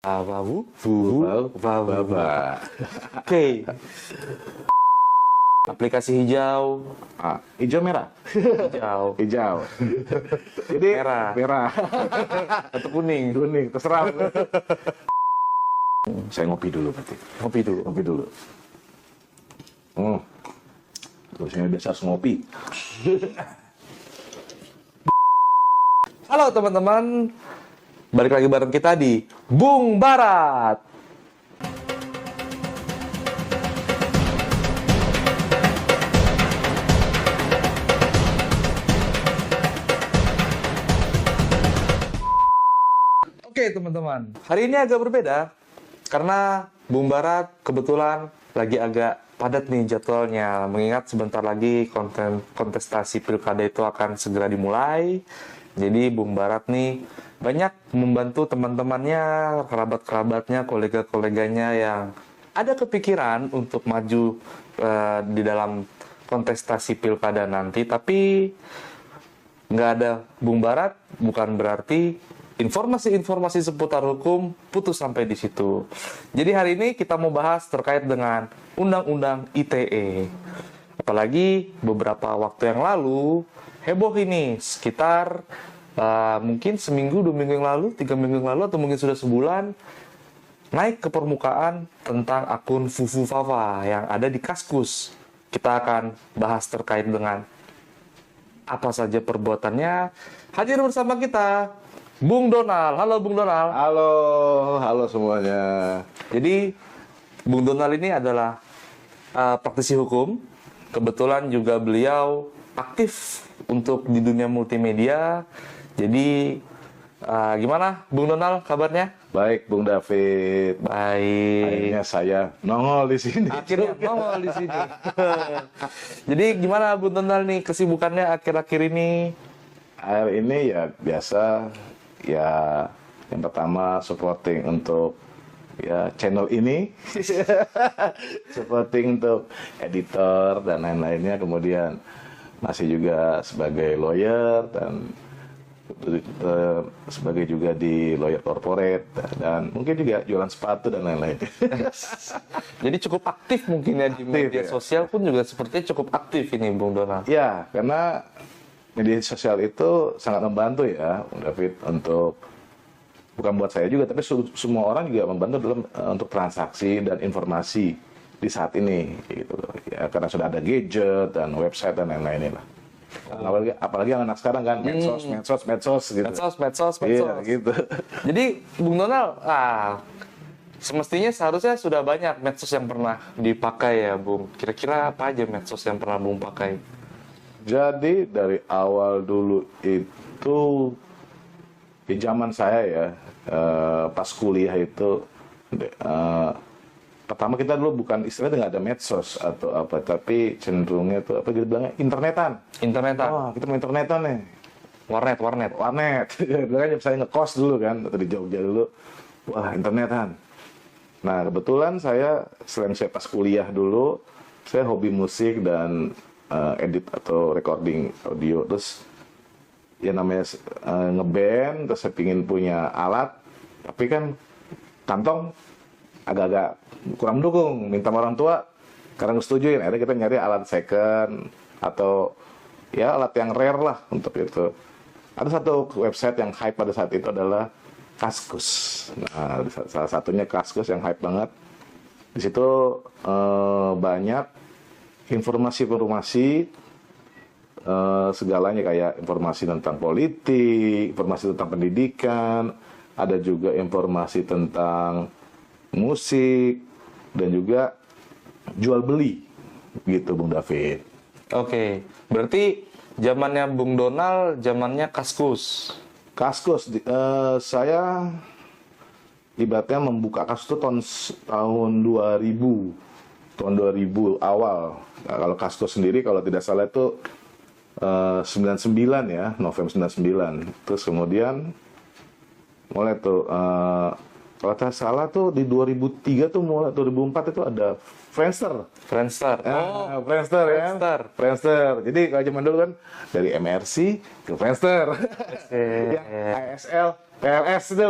Wawu, Baba. Oke. Aplikasi hijau, Hijau merah. hijau, Hijau. Jadi Merah. merah. atau kuning. Kuning, terserah. Saya ngopi dulu berarti. Kopi dulu. Ngopi dulu. Terus saya biasa harus ngopi. Halo teman-teman, balik lagi bareng kita di Bung Barat. Oke teman-teman, hari ini agak berbeda karena Bung Barat kebetulan lagi agak padat nih jadwalnya, mengingat sebentar lagi kontestasi pilkada itu akan segera dimulai. Jadi Bung Barat nih banyak membantu teman-temannya, kerabat-kerabatnya, kolega-koleganya yang ada kepikiran untuk maju di dalam kontestasi pilkada nanti, tapi nggak ada Bung Barat bukan berarti informasi-informasi seputar hukum putus sampai di situ. Jadi hari ini kita mau bahas terkait dengan Undang-Undang ITE. Apalagi beberapa waktu yang lalu heboh ini sekitar mungkin seminggu, 2 minggu yang lalu, 3 minggu yang lalu, atau mungkin sudah sebulan naik ke permukaan tentang akun Fufu Fafa yang ada di Kaskus. Kita akan bahas terkait dengan apa saja perbuatannya. Hadir bersama kita Bung Donald. Halo Bung Donald. Halo semuanya. Jadi Bung Donald ini adalah praktisi hukum. Kebetulan juga beliau aktif untuk di dunia multimedia. Jadi gimana Bung Donald kabarnya? Baik, Bung David. Baik. Akhirnya saya nongol di sini. Akhirnya nongol di sini. Jadi gimana Bung Donald nih kesibukannya akhir-akhir ini? Hari ini ya biasa, ya yang pertama supporting untuk ya channel ini, supporting untuk editor dan lain-lainnya, kemudian masih juga sebagai lawyer dan sebagai juga di lawyer corporate dan mungkin juga jualan sepatu dan lain-lain. Jadi cukup aktif mungkin ya di media ya. sosial pun juga sepertinya cukup aktif ini Bung Donald. Ya, karena media sosial itu sangat membantu ya, Bung David, untuk bukan buat saya juga, tapi semua orang juga membantu dalam untuk transaksi dan informasi di saat ini, gitu. Ya, karena sudah ada gadget dan website dan lain-lain lah. Apalagi anak sekarang kan medsos gitu. Medsos. Iya, gitu. Jadi Bung Donald, semestinya seharusnya sudah banyak medsos yang pernah dipakai ya Bung. Kira-kira apa aja medsos yang pernah Bung pakai? Jadi dari awal dulu itu di zaman saya ya, pas kuliah itu pertama kita dulu bukan istilahnya nggak ada medsos atau apa, tapi cenderungnya itu apa gitu bilangnya internetan. Wah, kita mau internetan nih. Warnet. Bilangnya saya ngekos dulu kan, atau di Jogja dulu. Wah, internetan. Nah, kebetulan selain saya pas kuliah dulu, saya hobi musik dan edit atau recording audio. Terus ya namanya ngeband, terus saya pingin punya alat, tapi kan kantong agak-agak kurang mendukung, minta sama orang tua karena ngesetujuin. Akhirnya kita nyari alat second atau ya alat yang rare lah untuk itu. Ada satu website yang hype pada saat itu adalah Kaskus. Nah, salah satunya Kaskus yang hype banget. Di situ banyak informasi-informasi segalanya, kayak informasi tentang politik, informasi tentang pendidikan, ada juga informasi tentang musik dan juga jual beli gitu Bung David. Oke, berarti zamannya Bung Donald, zamannya Kaskus. Kaskus, saya ibaratnya membuka Kaskus itu tahun 2000 awal. Nah, kalau Kaskus sendiri kalau tidak salah itu 99 ya, November 99. Terus kemudian mulai tuh kalau tidak salah tuh di 2003 tuh mulai 2004 itu ada Friendster. Friendster. Friendster ya. Friendster. Jadi kalau zaman dulu kan dari MRC ke Friendster. Yang ASL PLS itu.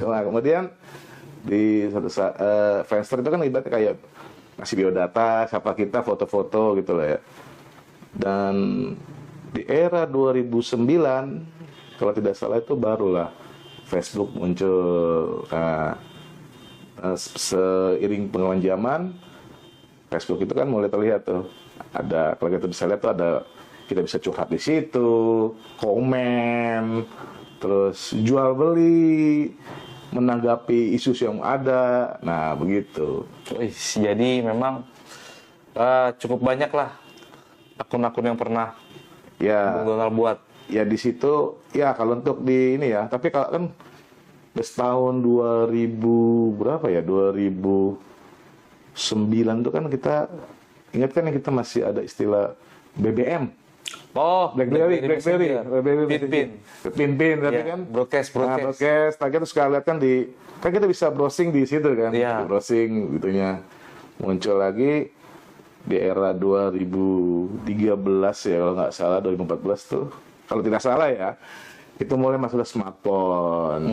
Nah, kemudian di satu saat Friendster itu kan ibaratnya kayak ngasih biodata, siapa kita, foto-foto gitu lah ya. Dan di era 2009, kalau tidak salah itu barulah Facebook muncul. Nah, seiring pengembangan zaman, Facebook itu kan mulai terlihat tuh. Ada, kalau kita bisa lihat tuh ada, kita bisa curhat di situ, komen, terus jual beli, menanggapi isu yang ada. Nah, begitu. Wih, jadi memang cukup banyak lah akun-akun yang pernah Ya, Bung Donald buat. ya di situ ya kalau untuk di ini ya, tapi kalau kan tahun 2000 berapa ya? 2009 tuh kan kita ingat kan yang kita masih ada istilah BBM. Oh, BlackBerry, Pin, tapi Ya, kan broadcast. broadcast. Nah, kita suka lihat kan kan kita bisa browsing di situ kan, Iya. browsing gitunya. Muncul lagi di era 2013 ya kalau nggak salah, 2014 tuh, kalau tidak salah ya, itu mulai masuk ke smartphone.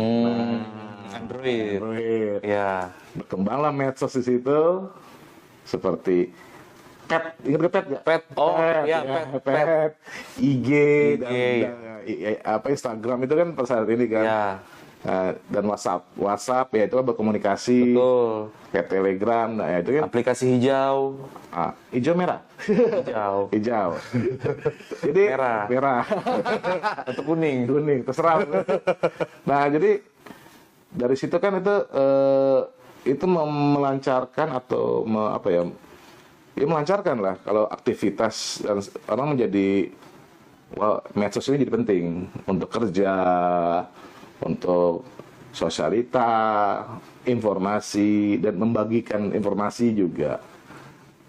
Android. Android. Ya, Berkembanglah medsos di situ, seperti Pet, ingat gak Pet? Gak? Pet. Oh, Pet, iya, ya, Pet. Pet. IG, IG. apa Instagram itu kan pada saat ini kan. ya, Dan WhatsApp ya itu kan berkomunikasi. betul. Kayak Telegram, nah ya itu kan Aplikasi hijau, hijau merah. hijau, Hijau. Jadi Merah. atau kuning. kuning, terserah. Nah, jadi dari situ kan itu melancarkan atau apa ya? Ya melancarkan lah kalau aktivitas dan orang menjadi, wah, medsos ini jadi penting untuk kerja, untuk sosialita, informasi, dan membagikan informasi juga,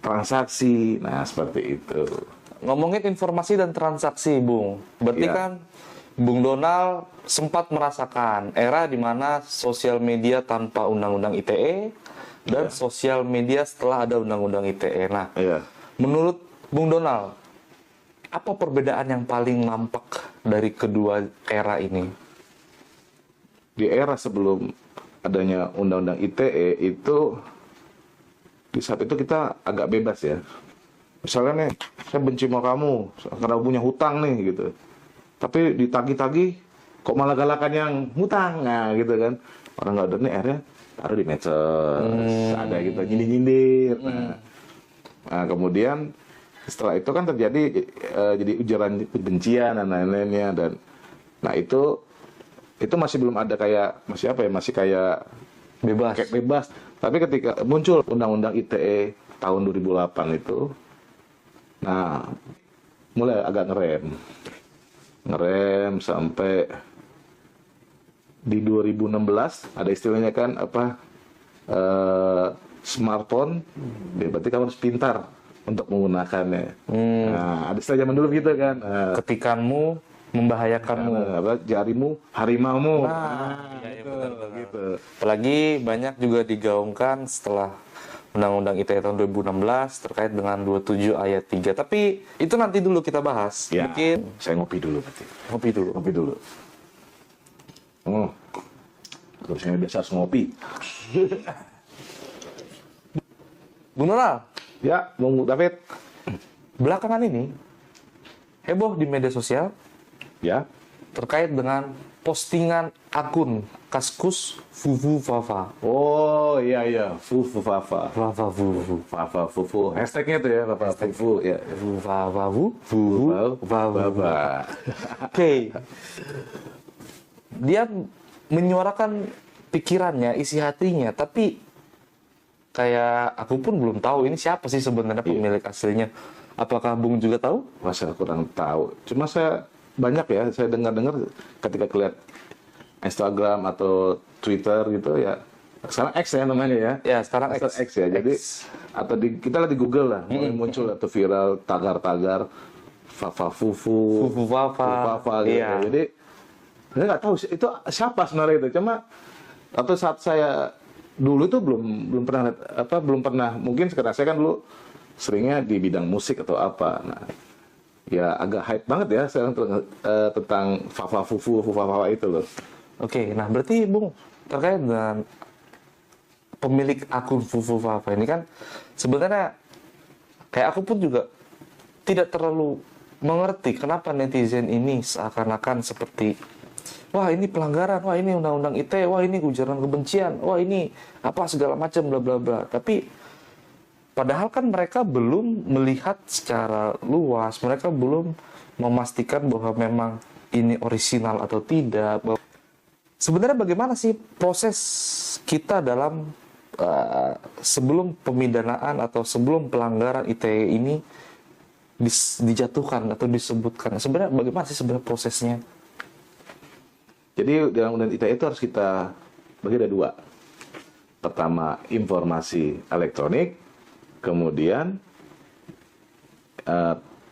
transaksi. Nah, seperti itu. Ngomongin informasi dan transaksi, Bung. Berarti Iya. kan Bung Donald sempat merasakan era di mana sosial media tanpa undang-undang ITE dan sosial media setelah ada undang-undang ITE. Nah, Iya. menurut Bung Donald, apa perbedaan yang paling nampak dari kedua era ini? Di era sebelum adanya undang-undang ITE itu, di saat itu kita agak bebas ya. Misalnya nih, saya benci sama kamu karena punya hutang nih gitu. Tapi ditagih-tagih, kok malah galakan yang hutang, nah gitu kan. Orang nggak ada nih, akhirnya taruh di medsos, ada gitu, nyindir-nyindir. Nah, kemudian setelah itu kan terjadi jadi ujaran kebencian dan lain-lainnya, dan nah itu masih belum ada kayak, masih apa ya, masih kayak Bebas. bebas. Tapi ketika muncul undang-undang ITE tahun 2008 itu, nah mulai agak ngerem sampai di 2016 ada istilahnya kan apa, smartphone, berarti kamu harus pintar untuk menggunakannya. Nah, ada istilah zaman dulu gitu kan. Ketikanmu membahayakanmu. Apa, jarimu harimaumu. Iya, Gitu, benar-benar. gitu. Apalagi banyak juga digaungkan setelah Undang-Undang ITE tahun 2016 terkait dengan 27 ayat 3. Tapi itu nanti dulu kita bahas. Ya, Mungkin saya ngopi dulu berarti. ngopi dulu. Ngopi dulu. Terusnya biasa harus ngopi. Bung Donald, Ya, Bung David. belakangan ini heboh di media sosial Ya. terkait dengan postingan akun Kaskus Fufu Fafa. Oh, iya. Fufu Fafa. Fafa Fufu. Fafa Fufu. Hashtagnya tuh ya, Fafa Fufu. Ya. Fufu Fafa Fufu Fafa. Fafa. Oke. Dia menyuarakan pikirannya, isi hatinya, tapi kayak aku pun belum tahu ini siapa sih sebenarnya pemilik aslinya. Apakah Bung juga tahu? Wah, saya kurang tahu. Cuma saya banyak ya, saya dengar-dengar ketika lihat Instagram atau Twitter gitu ya. Sekarang X ya namanya ya. Ya, sekarang Sekarang X ya. Jadi atau kita lihat di Google lah, mulai muncul atau viral tagar-tagar Fafa Fufu, Fufu Fafa. Fafa gitu. Iya. Jadi saya nggak tahu itu siapa sebenarnya itu. Cuma atau saat saya dulu itu belum pernah lihat, belum pernah, mungkin sekarang saya kan dulu seringnya di bidang musik atau apa. Nah, ya agak hype banget ya sekarang tentang Fafa Fufu, Fafa itu loh. Oke, nah berarti Bung terkait dengan pemilik akun Fufufafa ini kan sebenarnya kayak aku pun juga tidak terlalu mengerti kenapa netizen ini seakan-akan seperti wah ini pelanggaran, wah ini undang-undang ITE, wah ini ujaran kebencian, wah ini apa segala macam bla bla bla. Tapi padahal kan mereka belum melihat secara luas, mereka belum memastikan bahwa memang ini orisinal atau tidak. Sebenarnya bagaimana sih proses kita dalam sebelum pemidanaan atau sebelum pelanggaran ITE ini dijatuhkan atau disebutkan? Sebenarnya bagaimana sih sebenarnya prosesnya? Jadi dalam undang ITE itu harus kita bagi ada dua. Pertama, informasi elektronik, kemudian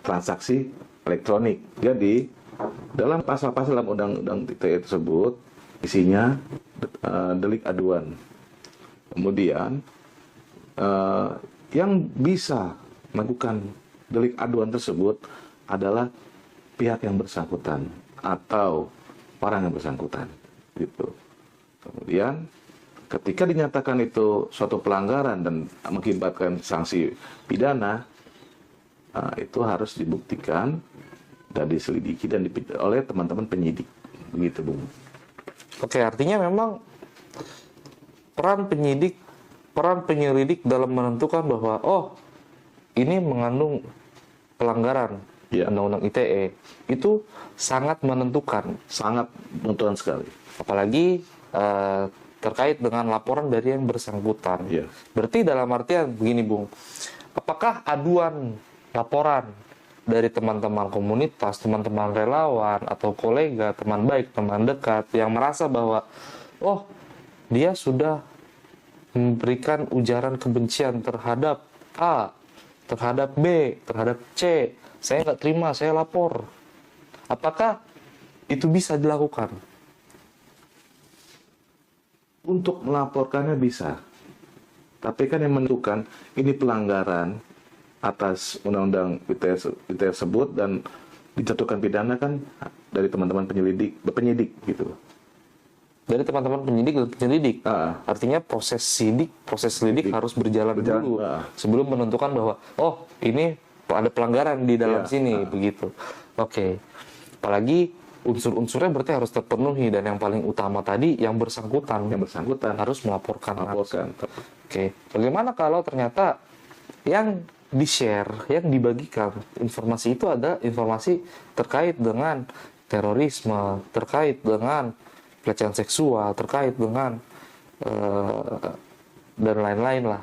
transaksi elektronik. Jadi dalam pasal-pasal dalam undang-undang ITE tersebut isinya delik aduan. Kemudian yang bisa melakukan delik aduan tersebut adalah pihak yang bersangkutan atau orang yang bersangkutan, gitu. Kemudian ketika dinyatakan itu suatu pelanggaran dan mengakibatkan sanksi pidana, itu harus dibuktikan dan diselidiki dan oleh teman-teman penyidik, begitu Bung. Oke, artinya memang peran penyelidik dalam menentukan bahwa ini mengandung pelanggaran undang-undang ITE itu sangat menentukan sekali. Apalagi terkait dengan laporan dari yang bersangkutan. Berarti dalam artian begini Bung, apakah aduan laporan dari teman-teman komunitas, teman-teman relawan atau kolega, teman baik, teman dekat yang merasa bahwa dia sudah memberikan ujaran kebencian terhadap A, terhadap B, terhadap C, saya nggak terima, saya lapor. Apakah itu bisa dilakukan? Untuk melaporkannya bisa, tapi kan yang menentukan ini pelanggaran atas undang-undang ITE tersebut dan dijatuhkan pidana kan dari teman-teman penyidik gitu. Dari teman-teman penyidik dan penyelidik. Artinya proses lidik harus berjalan dulu sebelum menentukan bahwa ini ada pelanggaran di dalam sini begitu. Oke. Apalagi unsur-unsurnya berarti harus terpenuhi dan yang paling utama tadi yang bersangkutan harus melaporkan. Oke. Bagaimana kalau ternyata yang di-share, yang dibagikan informasi itu ada informasi terkait dengan terorisme, terkait dengan pelecehan seksual, terkait dengan dan lain-lain lah.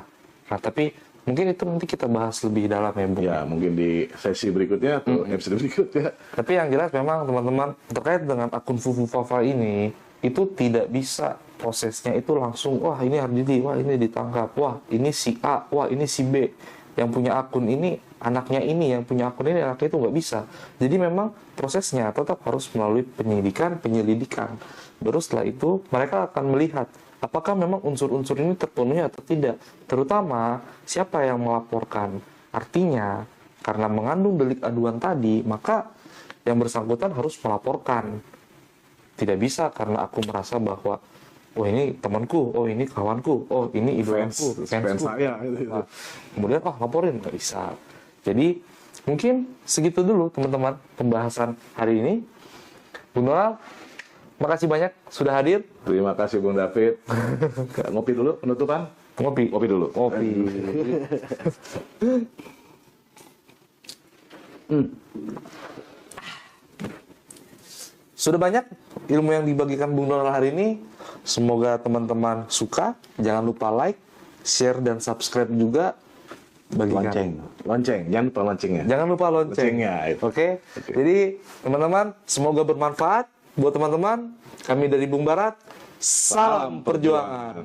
Nah, tapi mungkin itu nanti kita bahas lebih dalam ya, Bung. Ya, mungkin di sesi berikutnya atau episode berikutnya. Tapi yang jelas memang teman-teman terkait dengan akun Fufufafa ini itu tidak bisa prosesnya itu langsung ini Ardidi, wah ini ditangkap, wah ini si A, wah ini si B. Yang punya akun ini, anaknya ini, yang punya akun ini, anaknya itu nggak bisa. Jadi memang prosesnya tetap harus melalui penyelidikan. Baru setelah itu mereka akan melihat apakah memang unsur-unsur ini terpenuhi atau tidak. Terutama siapa yang melaporkan. Artinya karena mengandung delik aduan tadi, maka yang bersangkutan harus melaporkan. Tidak bisa karena aku merasa bahwa ini temanku, ini kawanku, ini idolanku, fansku. Saya. Nah, kemudian laporin, nggak bisa. Jadi mungkin segitu dulu teman-teman pembahasan hari ini. Bung Donald, makasih banyak sudah hadir. Terima kasih Bung David. Ngopi dulu penutupan? Ngopi dulu. Sudah banyak ilmu yang dibagikan Bung Donald hari ini. Semoga teman-teman suka. Jangan lupa like, share, dan subscribe juga. Bagikan. Lonceng. Jangan lupa loncengnya. Jangan lupa loncengnya. Oke. Jadi teman-teman, semoga bermanfaat buat teman-teman. Kami dari Bung Barat. Salam perjuangan.